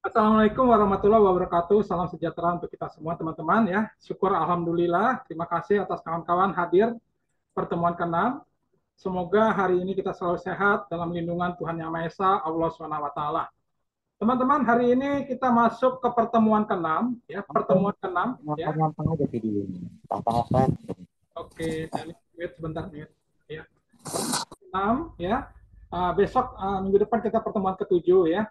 Assalamualaikum warahmatullahi wabarakatuh. Salam sejahtera untuk kita semua teman-teman ya. Syukur alhamdulillah. Terima kasih atas kawan-kawan hadir pertemuan ke-6. Semoga hari ini kita selalu sehat dalam lindungan Tuhan Yang Maha Esa, Allah Subhanahu wa taala. Teman-teman, hari ini kita masuk ke pertemuan ke-6 ya, pertemuan ke-6 ya. Gampang-gampang aja videonya. Apa-apa. Oke, wait sebentar nih ya. 6 ya. Besok minggu depan kita pertemuan ke-7 ya.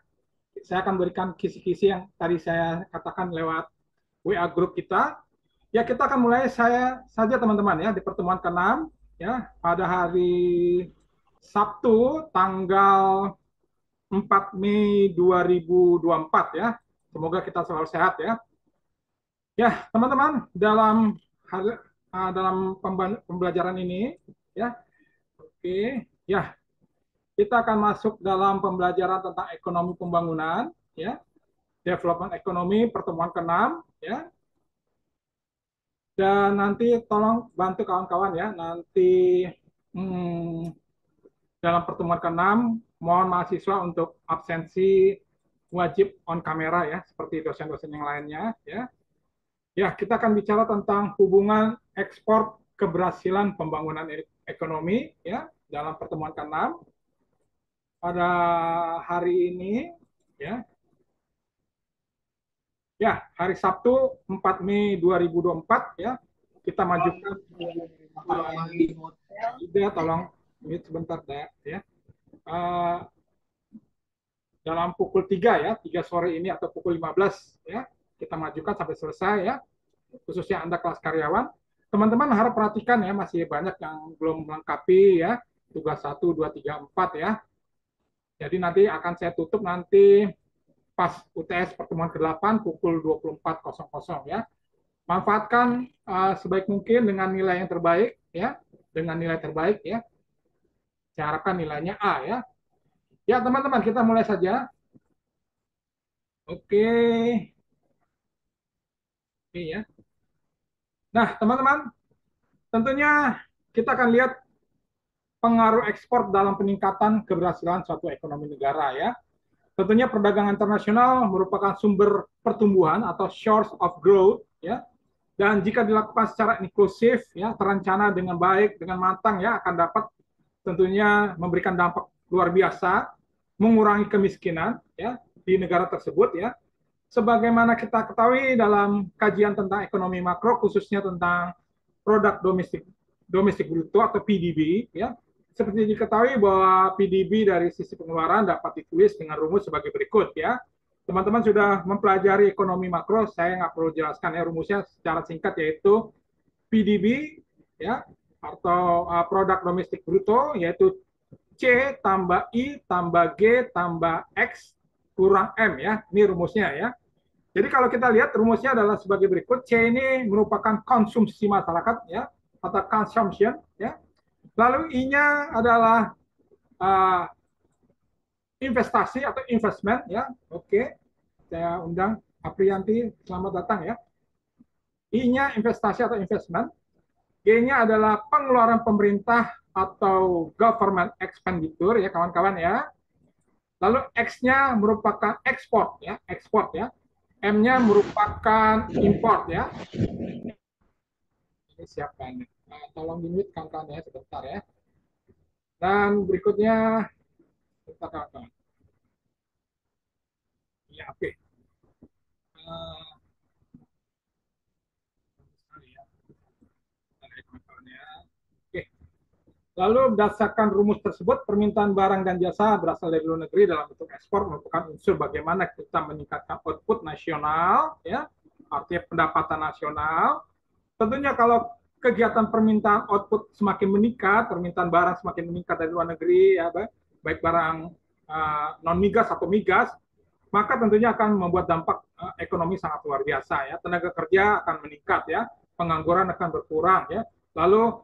Saya akan berikan kisi-kisi yang tadi saya katakan lewat WA grup kita. Ya, kita akan mulai saya saja teman-teman ya di pertemuan ke-6 ya pada hari Sabtu tanggal 4 Mei 2024 ya. Semoga kita selalu sehat ya. Ya, teman-teman, dalam pembelajaran ini ya. Oke, ya. Kita akan masuk dalam pembelajaran tentang ekonomi pembangunan ya. Development ekonomi pertemuan ke-6 ya. Dan nanti tolong bantu kawan-kawan ya, nanti dalam pertemuan ke-6 mohon mahasiswa untuk absensi wajib on kamera ya, seperti dosen-dosen yang lainnya ya. Ya, kita akan bicara tentang hubungan ekspor keberhasilan pembangunan ekonomi ya dalam pertemuan ke-6 pada hari ini ya. Ya, hari Sabtu 4 Mei 2024 ya. Kita majukan juga tolong mute sebentar ya. Uh, dalam pukul 3 ya, 3 sore ini atau pukul 15 ya. Kita majukan sampai selesai ya. Khususnya Anda kelas karyawan. Teman-teman harap perhatikan ya, masih banyak yang belum melengkapi ya. Tugas 1, 2, 3, 4 ya. Jadi nanti akan saya tutup nanti pas UTS pertemuan ke-8 pukul 24.00 ya. Manfaatkan sebaik mungkin dengan nilai yang terbaik ya, dengan nilai terbaik ya. Saya harapkan nilainya A ya. Ya teman-teman, kita mulai saja. Oke. Oke ya. Nah teman-teman, tentunya kita akan lihat pengaruh ekspor dalam peningkatan keberhasilan suatu ekonomi negara ya. Tentunya perdagangan internasional merupakan sumber pertumbuhan atau source of growth ya. Dan jika dilakukan secara inklusif ya, terencana dengan baik, dengan matang ya, akan dapat tentunya memberikan dampak luar biasa, mengurangi kemiskinan ya di negara tersebut ya. Sebagaimana kita ketahui dalam kajian tentang ekonomi makro khususnya tentang produk domestik bruto atau PDB ya. Seperti diketahui bahwa PDB dari sisi pengeluaran dapat ditulis dengan rumus sebagai berikut ya. Teman-teman sudah mempelajari ekonomi makro, saya nggak perlu jelaskan ya rumusnya secara singkat yaitu PDB ya atau produk domestik bruto yaitu C tambah I tambah G tambah X kurang M ya. Ini rumusnya ya. Jadi kalau kita lihat rumusnya adalah sebagai berikut. C ini merupakan konsumsi masyarakat ya atau consumption ya. Lalu I-nya adalah uh, investasi atau investment ya. Oke. Saya undang Aprianti, selamat datang ya. I-nya investasi atau investment. G-nya adalah pengeluaran pemerintah atau government expenditure ya kawan-kawan ya. Lalu X-nya merupakan ekspor ya, ekspor ya. M-nya merupakan import ya. Ini siapa ini? Tolong di-mute kawan-kawan ya sebentar ya. Dan berikutnya sebentar kawan-kawan. Ya, oke. Uh, Oke. Lalu berdasarkan rumus tersebut, permintaan barang dan jasa berasal dari luar negeri dalam bentuk ekspor merupakan unsur bagaimana kita meningkatkan output nasional, ya, artinya pendapatan nasional. Tentunya kalau kegiatan permintaan output semakin meningkat, permintaan barang semakin meningkat dari luar negeri, ya, baik barang non migas atau migas, maka tentunya akan membuat dampak ekonomi sangat luar biasa. Ya, tenaga kerja akan meningkat, ya, pengangguran akan berkurang, ya. Lalu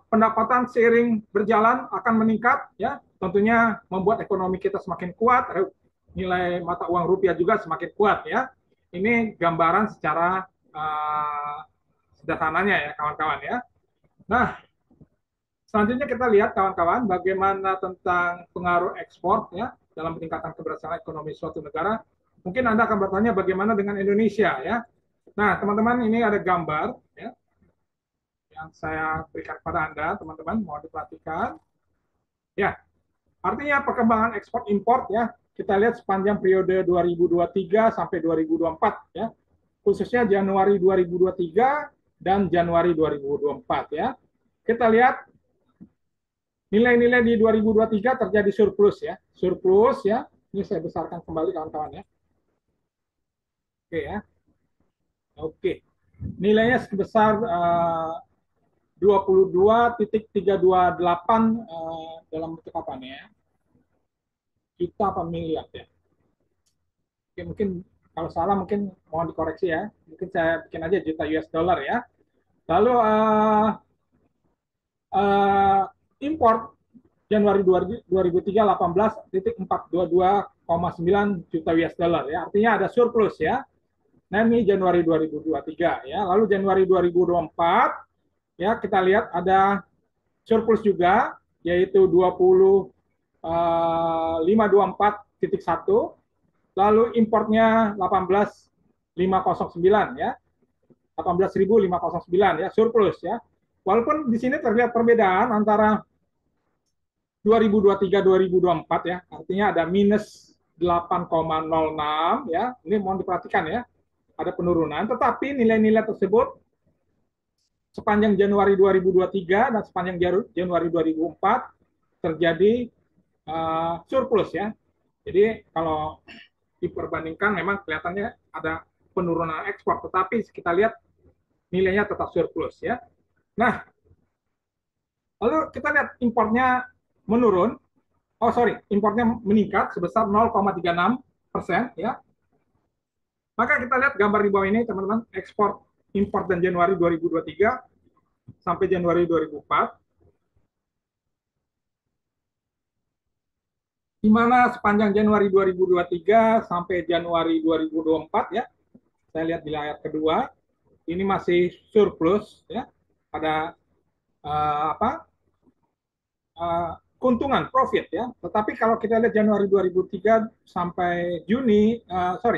pendapatan seiring berjalan akan meningkat, ya, tentunya membuat ekonomi kita semakin kuat, nilai mata uang rupiah juga semakin kuat, ya. Ini gambaran secara sederhananya ya kawan-kawan ya. Nah, selanjutnya kita lihat kawan-kawan bagaimana tentang pengaruh ekspor ya dalam peningkatan keberhasilan ekonomi suatu negara. Mungkin Anda akan bertanya bagaimana dengan Indonesia ya. Nah, teman-teman ini ada gambar ya yang saya berikan kepada Anda, teman-teman, mohon diperhatikan. Ya, artinya perkembangan ekspor impor ya, kita lihat sepanjang periode 2023 sampai 2024 ya. Khususnya Januari 2023 dan Januari 2024 ya. Kita lihat nilai-nilai di 2023 terjadi surplus ya. Surplus ya. Ini saya besarkan kembali kawan-kawan ya. Oke ya. Oke. Nilainya sebesar 22,328 dalam bentuk apa nih ya? Juta apa miliar ya? Oke, mungkin kalau salah mungkin mohon dikoreksi ya. Mungkin saya bikin aja juta US dollar ya. Lalu import Januari 2003 18,422,9 juta US dollar ya. Artinya ada surplus ya. Nah, ini Januari 2023 ya. Lalu Januari 2024 ya kita lihat ada surplus juga yaitu 20,524,1. Lalu importnya 18,509 ya. 18.509 ya surplus ya. Walaupun di sini terlihat perbedaan antara 2023-2024 ya, artinya ada minus 8,06 ya. Ini mohon diperhatikan ya, ada penurunan. Tetapi nilai-nilai tersebut sepanjang Januari 2023 dan sepanjang Januari 2024 terjadi surplus ya. Jadi kalau diperbandingkan memang kelihatannya ada penurunan ekspor, tetapi kita lihat nilainya tetap surplus ya. Nah, lalu kita lihat importnya menurun. Oh sorry, importnya meningkat sebesar 0,36% ya. Maka kita lihat gambar di bawah ini teman-teman, ekspor import dan Januari 2023 sampai Januari 2004. Di mana sepanjang Januari 2023 sampai Januari 2024 ya. Saya lihat di layar kedua, ini masih surplus ya. Ada keuntungan profit ya. Tetapi kalau kita lihat Januari 2003 sampai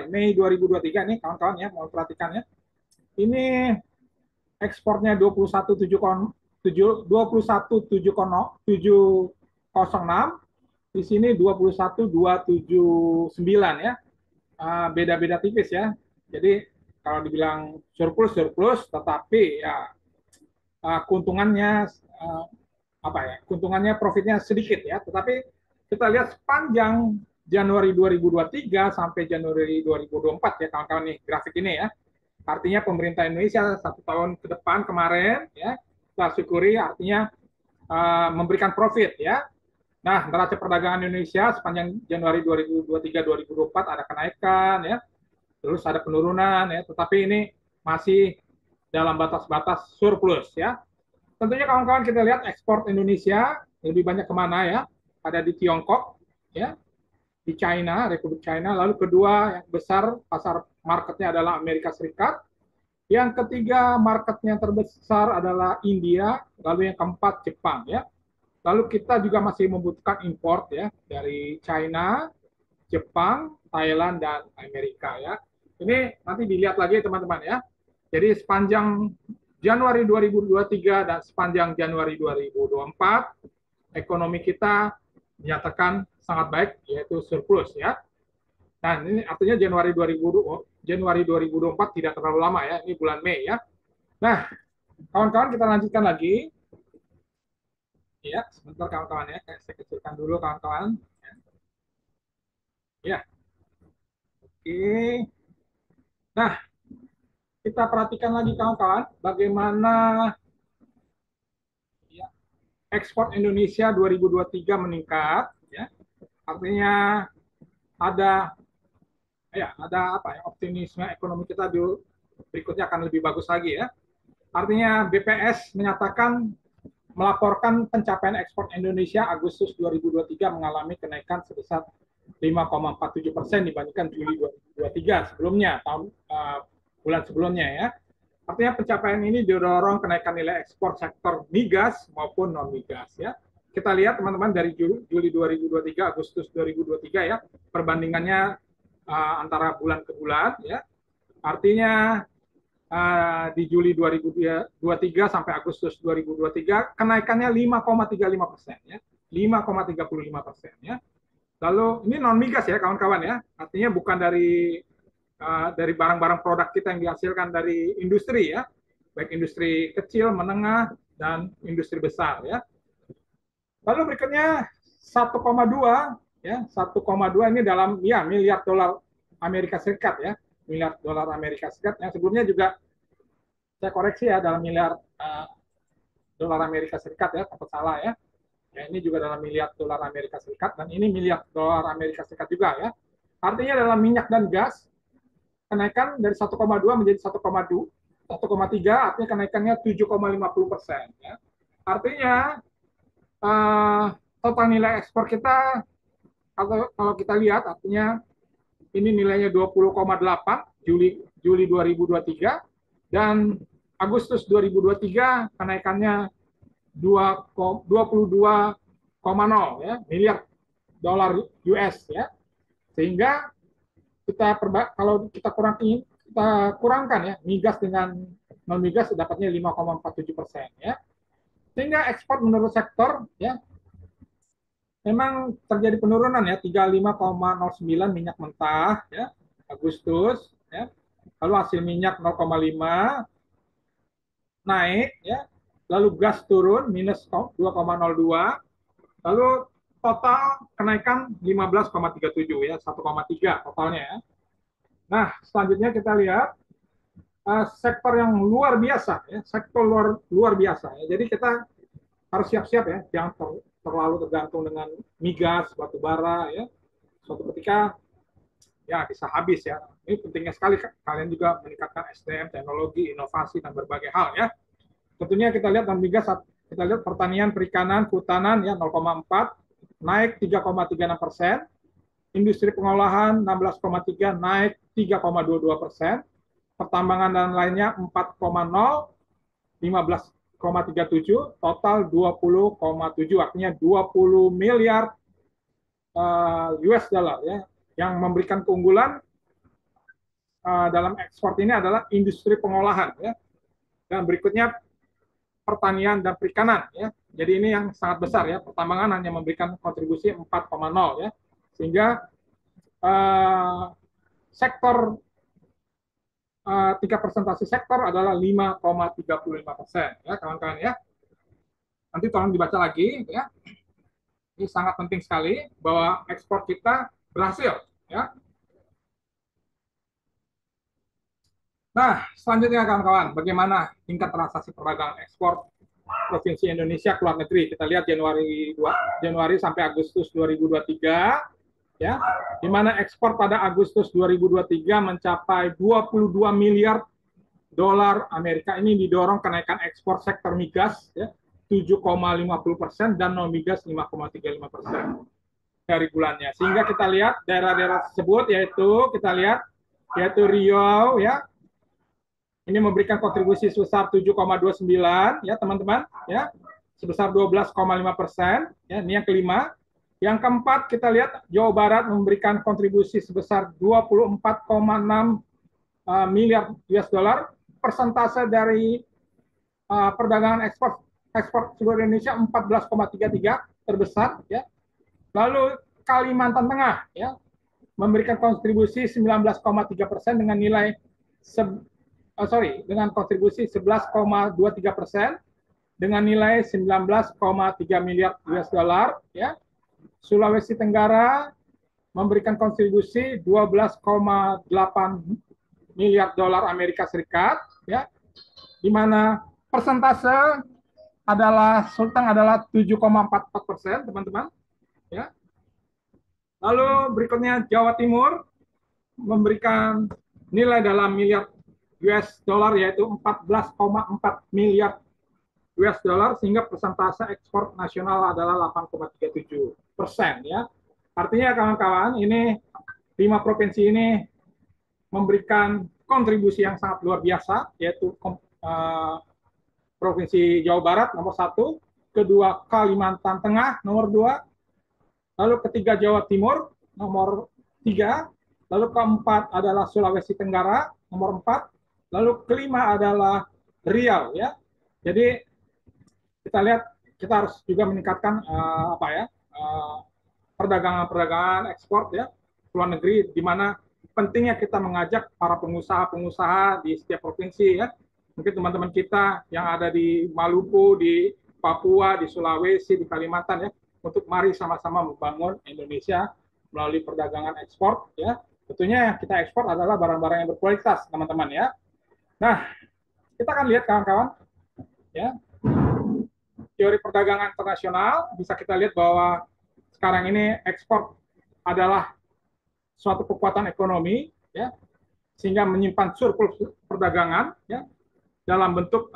Mei 2023 nih kawan-kawan ya, mau perhatikan ya. Ini ekspornya 21,706, di sini 21,279 ya. Beda-beda tipis ya. Jadi kalau dibilang surplus, tetapi ya keuntungannya keuntungannya profitnya sedikit ya. Tetapi kita lihat sepanjang Januari 2023 sampai Januari 2024 ya kawan-kawan nih grafik ini ya. Artinya pemerintah Indonesia 1 tahun ke depan kemarin ya kita syukuri artinya memberikan profit ya. Nah, neraca perdagangan Indonesia sepanjang Januari 2023-2024 ada kenaikan ya, terus ada penurunan ya, tetapi ini masih dalam batas-batas surplus ya. Tentunya kawan-kawan kita lihat ekspor Indonesia lebih banyak kemana ya? Ada di Tiongkok ya, di China, Republik China. Lalu kedua yang besar pasar marketnya adalah Amerika Serikat. Yang ketiga marketnya terbesar adalah India. Lalu yang keempat Jepang ya. Lalu kita juga masih membutuhkan import ya dari China, Jepang, Thailand, dan Amerika ya. Ini nanti dilihat lagi teman-teman ya. Jadi sepanjang Januari 2023 dan sepanjang Januari 2024, ekonomi kita dinyatakan sangat baik, yaitu surplus ya. Nah, ini artinya Januari 2024 tidak terlalu lama ya, ini bulan Mei ya. Nah, kawan-kawan kita lanjutkan lagi. Ya, sebentar kawan-kawan ya. Saya kecilkan dulu kawan-kawan. Ya. Oke. Nah, kita perhatikan lagi kawan-kawan bagaimana ya, ekspor Indonesia 2023 meningkat ya. Artinya ada optimisme ekonomi kita berikutnya akan lebih bagus lagi ya. Artinya BPS menyatakan melaporkan pencapaian ekspor Indonesia Agustus 2023 mengalami kenaikan sebesar 5,47% dibandingkan Juli 2023 sebelumnya, bulan sebelumnya ya. Artinya pencapaian ini didorong kenaikan nilai ekspor sektor migas maupun non migas ya. kita lihat teman-teman dari Juli 2023 Agustus 2023 ya, perbandingannya antara bulan ke bulan ya. Artinya di Juli 2023 sampai Agustus 2023 kenaikannya 5,35% ya. 5,35% ya. Lalu ini non migas ya kawan-kawan ya. Artinya bukan dari barang-barang produk kita yang dihasilkan dari industri ya. Baik industri kecil, menengah dan industri besar ya. Lalu berikutnya 1,2 ya, 1,2 ini dalam ya miliar dolar Amerika Serikat ya, miliar dolar Amerika Serikat. Yang sebelumnya juga saya koreksi ya dalam miliar dolar Amerika Serikat ya, takut salah ya. Ya ini juga dalam miliar dolar Amerika Serikat dan ini miliar dolar Amerika Serikat juga ya. Artinya dalam minyak dan gas kenaikan dari 1,2 menjadi 1,3 artinya kenaikannya 7,50% ya. Artinya total nilai ekspor kita kalau kita lihat artinya ini nilainya 20,8 Juli 2023 dan Agustus 2023 kenaikannya 22,0 ya miliar dolar US ya. Sehingga kalau kita kurangkan ya migas dengan non migas dapatnya 5,47% ya. Sehingga ekspor menurut sektor ya memang terjadi penurunan ya 35,09 minyak mentah ya Agustus ya. Lalu hasil minyak 0,5 naik ya. Lalu gas turun minus 2,02. Lalu total kenaikan 15,37 ya 1,3 totalnya ya. Nah, selanjutnya kita lihat sektor yang luar biasa ya, sektor luar biasa ya. Jadi kita harus siap-siap ya, jangan terlalu tergantung dengan migas, batu bara ya. Suatu ketika ya bisa habis ya. Ini pentingnya sekali kalian juga meningkatkan SDM, teknologi, inovasi dan berbagai hal ya. Tentunya kita lihat non migas, kita lihat pertanian, perikanan, kehutanan ya 0,4 naik 3,36%, industri pengolahan 16,3 naik 3,22%, pertambangan dan lainnya 4,0 15,37, total 20,7 artinya 20 miliar US dollar ya. Yang memberikan keunggulan dalam ekspor ini adalah industri pengolahan ya. Dan berikutnya pertanian dan perikanan ya. Jadi ini yang sangat besar ya. Pertambangan hanya memberikan kontribusi 4,0 ya. Sehingga sektor tingkat presentasi sektor adalah 5,35% ya kawan-kawan ya. Nanti tolong dibaca lagi ya. Ini sangat penting sekali bahwa ekspor kita berhasil ya. Nah, selanjutnya kawan-kawan, bagaimana tingkat transaksi perdagangan ekspor Provinsi Indonesia ke luar negeri? Kita lihat Januari sampai Agustus 2023 ya, di mana ekspor pada Agustus 2023 mencapai 22 miliar dolar Amerika. Ini didorong kenaikan ekspor sektor migas ya, 7,50% dan non migas 5,35% dari bulannya. Sehingga kita lihat daerah-daerah tersebut yaitu Riau ya. Ini memberikan kontribusi sebesar 7,29 ya teman-teman ya. Sebesar 12,5% ya. Ini yang kelima. Yang keempat kita lihat Jawa Barat memberikan kontribusi sebesar 24,6 miliar US dollar. Persentase dari perdagangan ekspor seluruh Indonesia 14,33 terbesar ya. Lalu Kalimantan Tengah ya memberikan kontribusi 19,3% dengan nilai dengan kontribusi 11,23% dengan nilai 19,3 miliar US dollar ya. Sulawesi Tenggara memberikan kontribusi 12,8 miliar dolar Amerika Serikat ya. Di mana persentase Sulteng adalah 7,44% teman-teman ya. Lalu berikutnya Jawa Timur memberikan nilai dalam miliar US dollar yaitu 14,4 miliar US dollar sehingga persentase ekspor nasional adalah 8,37% ya. Artinya kawan-kawan ini 5 provinsi ini memberikan kontribusi yang sangat luar biasa yaitu Provinsi Jawa Barat nomor 1 kedua Kalimantan Tengah nomor 2, lalu ketiga Jawa Timur nomor 3, lalu keempat adalah Sulawesi Tenggara nomor 4, lalu kelima adalah Riau ya. Jadi kita lihat kita harus juga meningkatkan perdagangan ekspor ya ke luar negeri, di mana pentingnya kita mengajak para pengusaha-pengusaha di setiap provinsi ya. Mungkin teman-teman kita yang ada di Maluku, di Papua, di Sulawesi, di Kalimantan ya, untuk mari sama-sama membangun Indonesia melalui perdagangan ekspor ya. Tentunya yang kita ekspor adalah barang-barang yang berkualitas, teman-teman ya. Nah, kita akan lihat kawan-kawan ya, teori perdagangan internasional bisa kita lihat bahwa sekarang ini ekspor adalah suatu kekuatan ekonomi ya, sehingga menyimpan surplus perdagangan ya dalam bentuk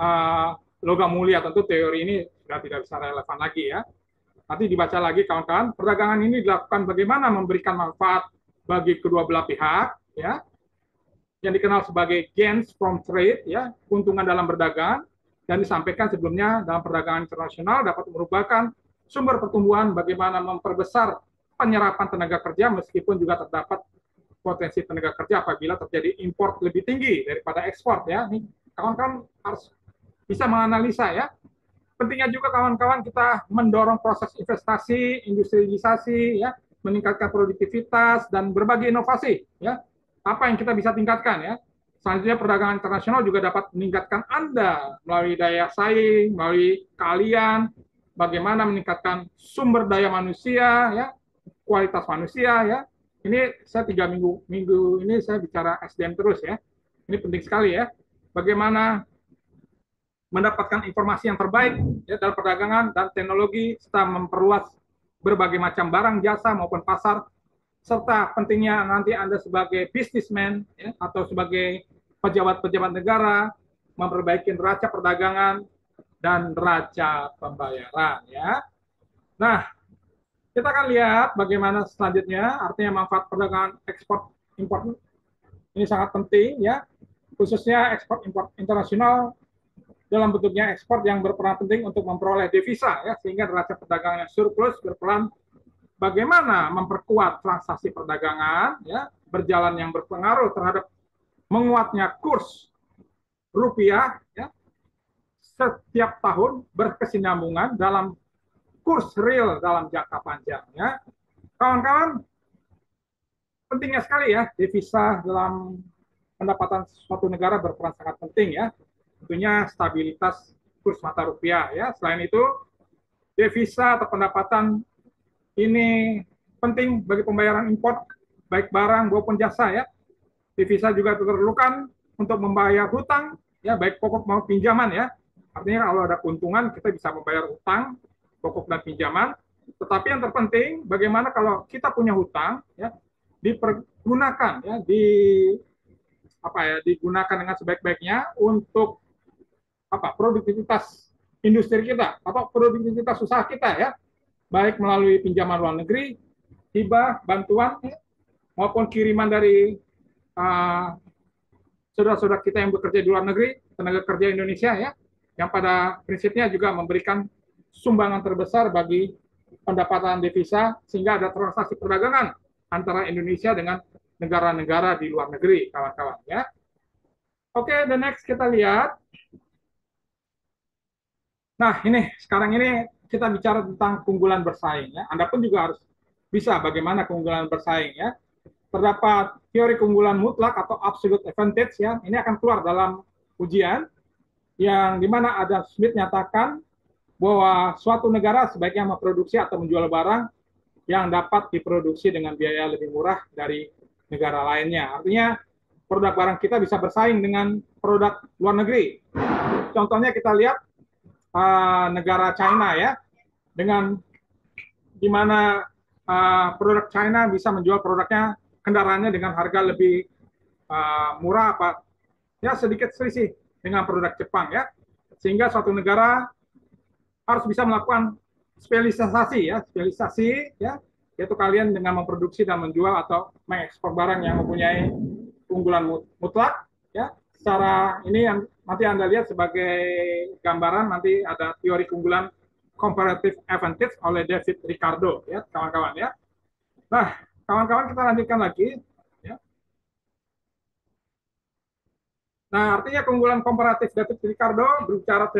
logam mulia. Tentu teori ini sudah tidak bisa relevan lagi ya. Nanti dibaca lagi kawan-kawan. Perdagangan ini dilakukan bagaimana memberikan manfaat bagi kedua belah pihak ya, yang dikenal sebagai gains from trade ya, keuntungan dalam berdagang, dan disampaikan sebelumnya dalam perdagangan internasional dapat merupakan sumber pertumbuhan bagaimana memperbesar penyerapan tenaga kerja meskipun juga terdapat potensi tenaga kerja apabila terjadi import lebih tinggi daripada ekspor ya. Ini kawan-kawan harus bisa menganalisa ya. Pentingnya juga kawan-kawan kita mendorong proses investasi, industrialisasi ya, meningkatkan produktivitas dan berbagai inovasi ya. Apa yang kita bisa tingkatkan ya. Selanjutnya perdagangan internasional juga dapat meningkatkan Anda melalui daya saing, melalui keahlian, bagaimana meningkatkan sumber daya manusia ya, kualitas manusia ya. Ini saya 3 minggu ini saya bicara SDM terus ya. Ini penting sekali ya. Bagaimana mendapatkan informasi yang terbaik ya, dalam perdagangan dan teknologi, serta memperluas berbagai macam barang, jasa maupun pasar, serta pentingnya nanti Anda sebagai businessman ya, atau sebagai pejabat-pejabat negara memperbaiki neraca perdagangan dan neraca pembayaran ya. Nah, kita akan lihat bagaimana selanjutnya, artinya manfaat perdagangan ekspor impor ini sangat penting ya, khususnya ekspor impor internasional dalam bentuknya ekspor yang berperan penting untuk memperoleh devisa ya, sehingga neraca perdagangan yang surplus berperan bagaimana memperkuat transaksi perdagangan ya, berjalan yang berpengaruh terhadap menguatnya kurs rupiah ya, setiap tahun berkesinambungan dalam kurs real dalam jangka panjang ya. Kawan-kawan, pentingnya sekali ya devisa dalam pendapatan suatu negara berperan sangat penting ya. Tentunya stabilitas kurs mata rupiah ya. Selain itu, devisa atau pendapatan ini penting bagi pembayaran impor baik barang maupun jasa ya. Devisa juga diperlukan untuk membayar hutang ya, baik pokok maupun pinjaman ya. Artinya kalau ada keuntungan kita bisa membayar hutang, pokok dan pinjaman. Tetapi yang terpenting bagaimana kalau kita punya hutang ya, dipergunakan ya, digunakan dengan sebaik-baiknya untuk produktivitas industri kita atau produktivitas usaha kita ya, baik melalui pinjaman luar negeri, hibah, bantuan maupun kiriman dari saudara-saudara kita yang bekerja di luar negeri, tenaga kerja Indonesia ya, yang pada prinsipnya juga memberikan sumbangan terbesar bagi pendapatan devisa, sehingga ada transaksi perdagangan antara Indonesia dengan negara-negara di luar negeri, kawan-kawan ya. Oke, the next kita lihat. Nah, ini sekarang ini kita bicara tentang keunggulan bersaing ya. Anda pun juga harus bisa bagaimana keunggulan bersaing ya. Terdapat teori keunggulan mutlak atau absolute advantage ya. Ini akan keluar dalam ujian yang dimana Adam Smith nyatakan bahwa suatu negara sebaiknya memproduksi atau menjual barang yang dapat diproduksi dengan biaya lebih murah dari negara lainnya. Artinya produk barang kita bisa bersaing dengan produk luar negeri. Contohnya kita lihat negara China ya, dengan di mana produk China bisa menjual produknya, kendaraannya dengan harga lebih murah ya, sedikit selisih dengan produk Jepang ya, sehingga suatu negara harus bisa melakukan spesialisasi ya, yaitu kalian dengan memproduksi dan menjual atau mengekspor barang yang mempunyai keunggulan mutlak ya. Secara ini yang nanti Anda lihat sebagai gambaran, nanti ada teori keunggulan comparative advantage oleh David Ricardo, ya kawan-kawan ya. Nah, kawan-kawan kita lanjutkan lagi. Ya. Nah, artinya keunggulan komparatif David Ricardo berbicara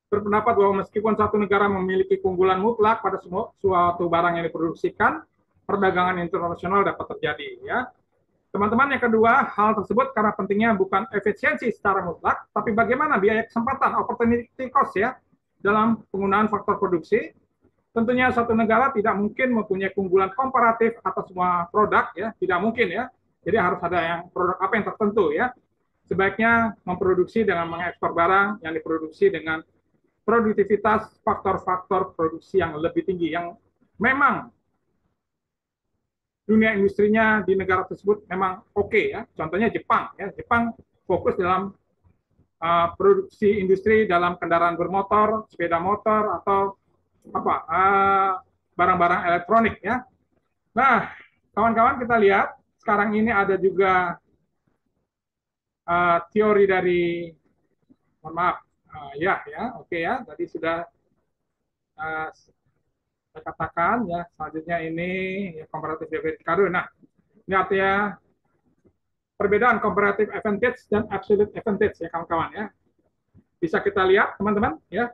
berpendapat bahwa meskipun satu negara memiliki keunggulan mutlak pada suatu barang yang diproduksikan, perdagangan internasional dapat terjadi. Ya, teman-teman, yang kedua, hal tersebut karena pentingnya bukan efisiensi secara mutlak, tapi bagaimana biaya kesempatan, opportunity cost ya, dalam penggunaan faktor produksi. Tentunya satu negara tidak mungkin mempunyai keunggulan komparatif atas semua produk, ya, tidak mungkin ya. Jadi harus ada yang produk apa yang tertentu ya. Sebaiknya memproduksi dengan mengekspor barang yang diproduksi dengan produktivitas faktor-faktor produksi yang lebih tinggi, yang memang dunia industrinya di negara tersebut memang oke ya. Contohnya Jepang ya. Jepang fokus dalam produksi industri dalam kendaraan bermotor, sepeda motor atau apa barang-barang elektronik ya. Nah, kawan-kawan kita lihat sekarang ini ada juga teori dari, mohon maaf, oke ya. Tadi sudah uh, saya katakan ya. Selanjutnya ini ya, comparative advantage. Nah, ini artinya perbedaan comparative advantage dan absolute advantage ya kawan-kawan ya. Bisa kita lihat teman-teman ya.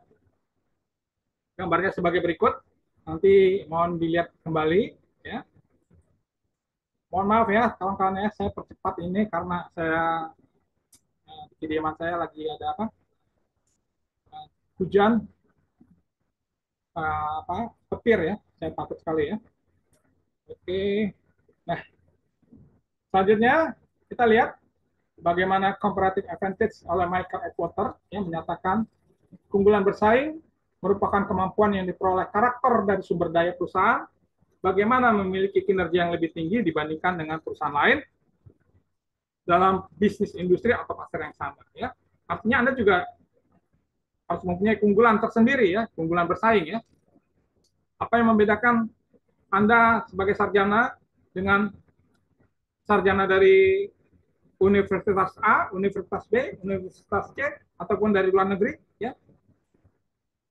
Gambarnya sebagai berikut. Nanti mohon dilihat kembali ya. Mohon maaf ya kawan-kawan ya, saya percepat ini karena saya di kediaman saya lagi ada hujan petir ya. Saya takut sekali ya. Oke. Nah, selanjutnya kita lihat bagaimana comparative advantage oleh Michael Atwater yang menyatakan keunggulan bersaing merupakan kemampuan yang diperoleh karakter dari sumber daya perusahaan, bagaimana memiliki kinerja yang lebih tinggi dibandingkan dengan perusahaan lain dalam bisnis industri atau pasar yang sama. Ya. Artinya Anda juga harus mempunyai keunggulan tersendiri ya, keunggulan bersaing ya. Apa yang membedakan Anda sebagai sarjana dengan sarjana dari Universitas A, Universitas B, Universitas C, ataupun dari luar negeri ya.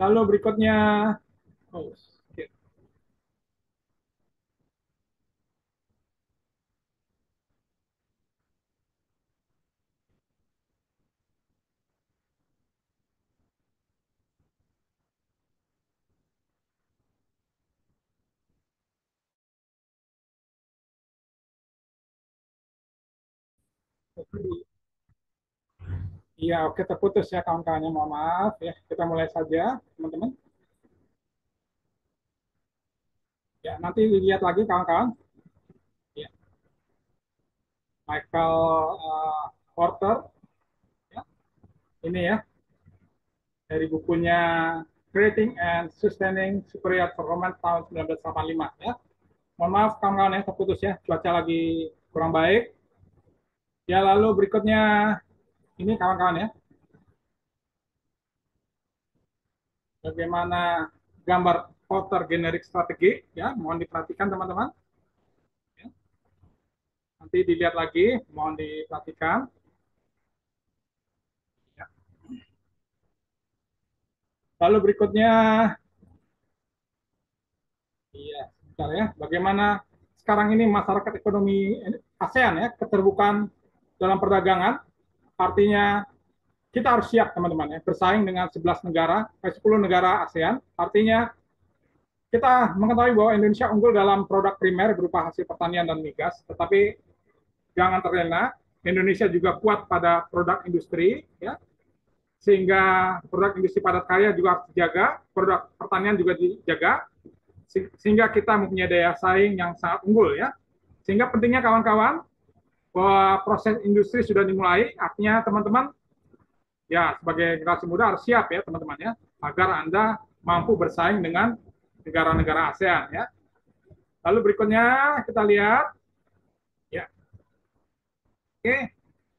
Lalu berikutnya, oh, okay. Iya, oke, terputus ya kawan-kawannya, mohon maaf ya. Kita mulai saja, teman-teman. Ya, nanti dilihat lagi kawan-kawan. Ya, Michael Porter, ya. Ini ya, dari bukunya Creating and Sustaining Superior Performance tahun 1985 ya. Mohon maaf kawan-kawan ya, terputus ya, cuaca lagi kurang baik. Ya, lalu berikutnya ini kawan-kawan ya. Bagaimana gambar Porter generik strategi ya, mohon diperhatikan teman-teman. Ya. Nanti dilihat lagi, mohon diperhatikan. Ya. Lalu berikutnya, iya, sebentar ya. Bagaimana sekarang ini masyarakat ekonomi ASEAN ya, keterbukaan dalam perdagangan, artinya kita harus siap teman-teman ya, bersaing dengan 11 negara, 10 negara ASEAN, artinya kita mengetahui bahwa Indonesia unggul dalam produk primer berupa hasil pertanian dan migas, tetapi jangan terlena, Indonesia juga kuat pada produk industri, ya, sehingga produk industri padat karya juga harus dijaga, produk pertanian juga dijaga, sehingga kita mempunyai daya saing yang sangat unggul ya. Sehingga pentingnya kawan-kawan bahwa proses industri sudah dimulai, artinya teman-teman ya sebagai generasi muda harus siap ya teman-teman ya, agar Anda mampu bersaing dengan negara-negara ASEAN ya. Lalu berikutnya kita lihat ya. Oke,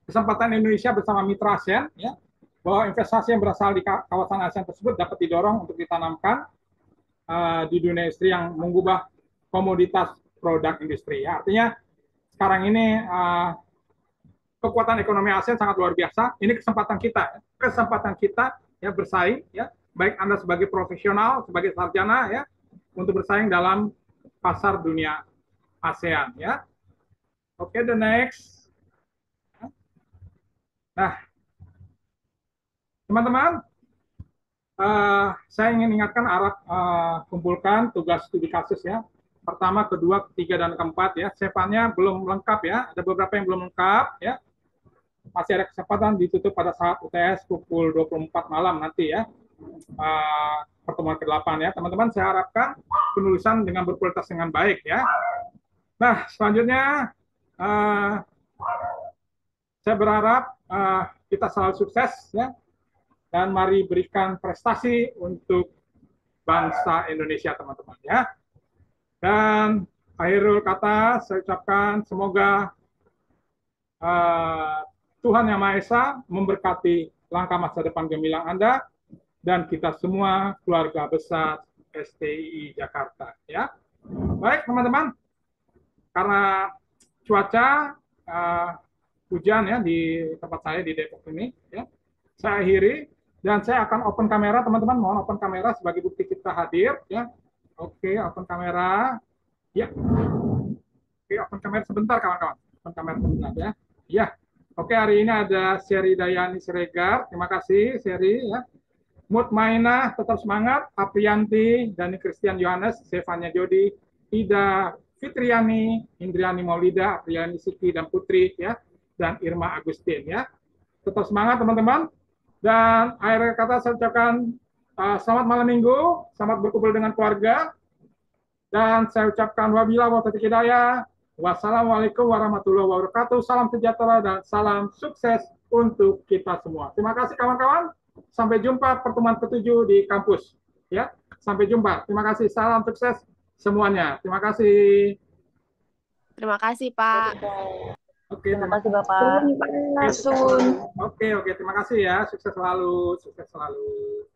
kesempatan Indonesia bersama mitra ASEAN ya, bahwa investasi yang berasal di kawasan ASEAN tersebut dapat didorong untuk ditanamkan di dunia industri yang mengubah komoditas produk industri. Ya. Artinya sekarang ini kekuatan ekonomi ASEAN sangat luar biasa. Ini kesempatan kita, kesempatan kita ya bersaing ya, baik Anda sebagai profesional, sebagai sarjana ya, untuk bersaing dalam pasar dunia ASEAN ya. Oke, the next. Nah, teman-teman, saya ingin ingatkan Arab kumpulkan tugas studi kasus ya. Pertama, kedua, ketiga, dan keempat ya. Sepannya belum lengkap ya. Ada beberapa yang belum lengkap ya. Masih ada kesempatan ditutup pada saat UTS pukul 24 malam nanti ya. Pertemuan ke-8 ya. Teman-teman, saya harapkan penulisan dengan berkualitas dengan baik ya. Nah, selanjutnya saya berharap kita selalu sukses ya, dan mari berikan prestasi untuk bangsa Indonesia, teman-teman ya. Dan akhirul kata saya ucapkan semoga Tuhan Yang Maha Esa memberkati langkah masa depan gemilang Anda dan kita semua keluarga besar STII Jakarta ya. Baik teman-teman, karena cuaca hujan ya di tempat saya di Depok ini ya, saya akhiri dan saya akan open kamera, teman-teman. Mohon open kamera sebagai bukti kita hadir ya. Oke, open kamera ya. Oke, open kamera sebentar kawan-kawan, open kamera sebentar ya. Ya, oke, hari ini ada Seri Dayani Siregar, terima kasih Seri ya. Mutmainah tetap semangat, Aprianti, Dani Christian Yohanes, Stefania Jodi, Ida Fitriani, Indriani Maulida, Apriani Siki dan Putri ya, dan Irma Agustin ya. Tetap semangat teman-teman. Dan akhir kata saya ucapkan selamat malam minggu, selamat berkumpul dengan keluarga. Dan saya ucapkan wabillahi taufiq hidayah. Wassalamualaikum warahmatullahi wabarakatuh. Salam sejahtera dan salam sukses untuk kita semua. Terima kasih kawan-kawan. Sampai jumpa pertemuan ke-7 di kampus. Ya, sampai jumpa. Terima kasih. Salam sukses semuanya. Terima kasih. Terima kasih, Pak. Oke, terima kasih Bapak. Oke, terima kasih ya. Sukses selalu. Sukses selalu.